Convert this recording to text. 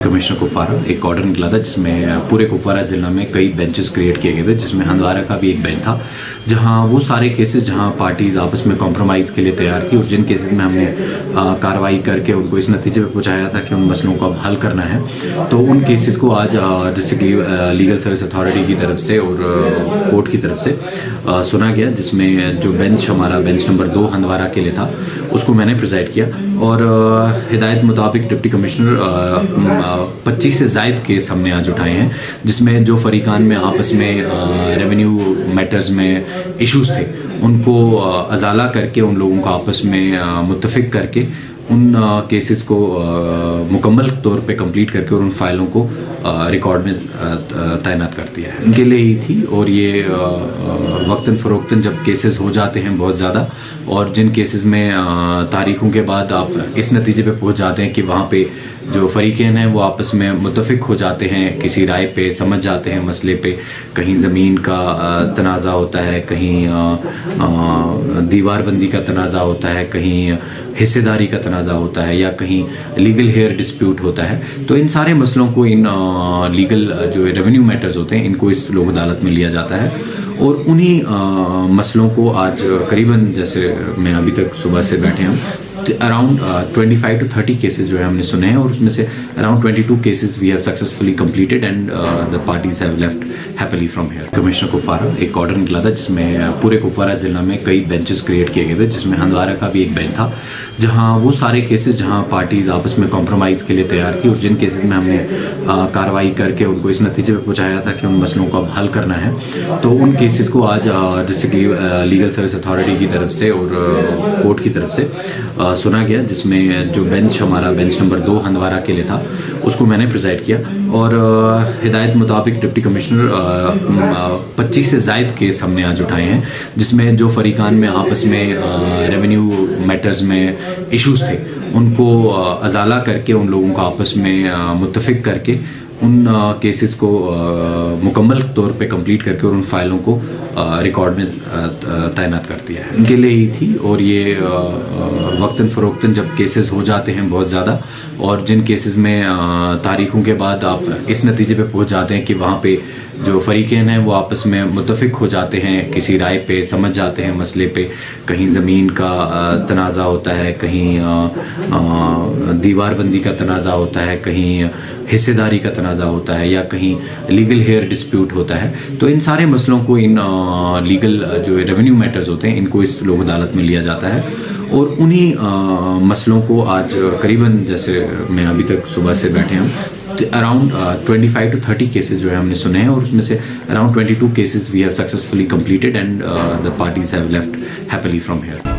Commissioner Kupwara एक order निकला था जिसमें पूरे कुपवारा ज़िला में कई बेंचेस क्रिएट किए गए थे, जिसमें हंदवारा का भी एक बेंच था जहां वो सारे केसेस जहां पार्टीज आपस में कॉम्प्रोमाइज़ के लिए तैयार थी और जिन केसेस में हमने कार्रवाई करके उनको इस नतीजे पर पहुंचाया था कि उन मसलों को अब हल करना है, तो उन केसेस को आज डिस्ट्रिक्ट लीगल सर्विस अथॉरिटी की तरफ से और कोर्ट की तरफ से सुना गया, जिसमें जो बेंच हमारा बेंच नंबर 2 हंदवारा के लिए था उसको मैंने प्रिजाइड किया और हिदायत मुताबिक डिप्टी कमिश्नर 25 से ज़ायद केस हमने आज उठाए हैं, जिसमें जो फरीकान में आपस में रेवेन्यू मैटर्स में इश्यूज थे उनको अजाला करके उन लोगों को आपस में मुत्तफिक करके उन केसेस को मुकम्मल तौर पे कंप्लीट करके और उन फाइलों को रिकॉर्ड में तैनात कर दिया है। इनके लिए ही थी और ये वक्तन फ़रोख्तन जब केसेस हो जाते हैं बहुत ज़्यादा और जिन केसेस में तारीखों के बाद आप इस नतीजे पे पहुंच जाते हैं कि वहाँ पे जो फरीक़ैन हैं वो आपस में मुत्तफ़िक हो जाते हैं किसी राय पे, समझ जाते हैं मसले पे, कहीं ज़मीन का तनाज़ा होता है, कहीं दीवार बंदी का तनाज़ा होता है, कहीं हिस्सेदारी का तनाज़ा होता है या कहीं लीगल हेयर डिस्प्यूट होता है, तो इन सारे मसलों को इन लीगल जो रेवेन्यू मैटर्स होते हैं इनको इस लोक अदालत में लिया जाता है और उन्हीं मसलों को आज करीबन जैसे मैं अभी तक सुबह से बैठे हम अराउंड 25 to 30 केसेस जो है हमने सुने हैं और उसमें से around 22 cases we have successfully completed and the parties have left happily from here. Commissioner Kupwara एक ऑर्डर निकला था जिसमें पूरे कुपवारा ज़िला में कई बेंचेस क्रिएट किए गए थे, जिसमें हंदवारा का भी एक बेंच था जहां वो सारे केसेस जहां पार्टीज आपस में कॉम्प्रोमाइज़ के लिए तैयार थी और जिन केसेस में हमने कार्रवाई करके उनको इस नतीजे पर पहुंचाया था कि उन मसलों को अब हल करना है, तो उन केसेस को आज डिस्ट्रिक्ट लीगल सर्विस अथॉरिटी की तरफ से और कोर्ट की तरफ से सुना गया, जिसमें जो बेंच हमारा बेंच नंबर 2 हंदवारा के लिए था उसको मैंने प्रिजाइड किया और हिदायत मुताबिक डिप्टी कमिश्नर 25 से ज़ायद केस हमने आज उठाए हैं, जिसमें जो फरीकान में आपस में रेवेन्यू मैटर्स में इश्यूज थे उनको अजाला करके उन लोगों को आपस में मुत्तफिक करके उन केसेस को मुकम्मल तौर पे कंप्लीट करके और उन फाइलों को रिकॉर्ड में तैनात कर दिया है। इनके लिए ही थी और ये वक्तन फ़रोख्तन जब केसेस हो जाते हैं बहुत ज़्यादा और जिन केसेस में तारीखों के बाद आप इस नतीजे पे पहुंच जाते हैं कि वहाँ पे जो फरीक़ैन हैं वो आपस में मुत्तफ़िक हो जाते हैं किसी राय पे, समझ जाते हैं मसले पे, कहीं ज़मीन का तनाज़ा होता है, कहीं दीवार बंदी का तनाज़ा होता है, कहीं हिस्सेदारी का तनाज़ा होता है या कहीं लीगल हेयर डिस्प्यूट होता है, तो इन सारे मसलों को इन लीगल जो रेवेन्यू मैटर्स होते हैं इनको इस लोक अदालत में लिया जाता है और उन्हीं मसलों को आज करीबन जैसे मैं अभी तक सुबह से बैठे हम अराउंड 25 to 30 केसेस जो है हमने सुने हैं और उसमें से around 22 cases we have successfully completed and the parties have left happily from here.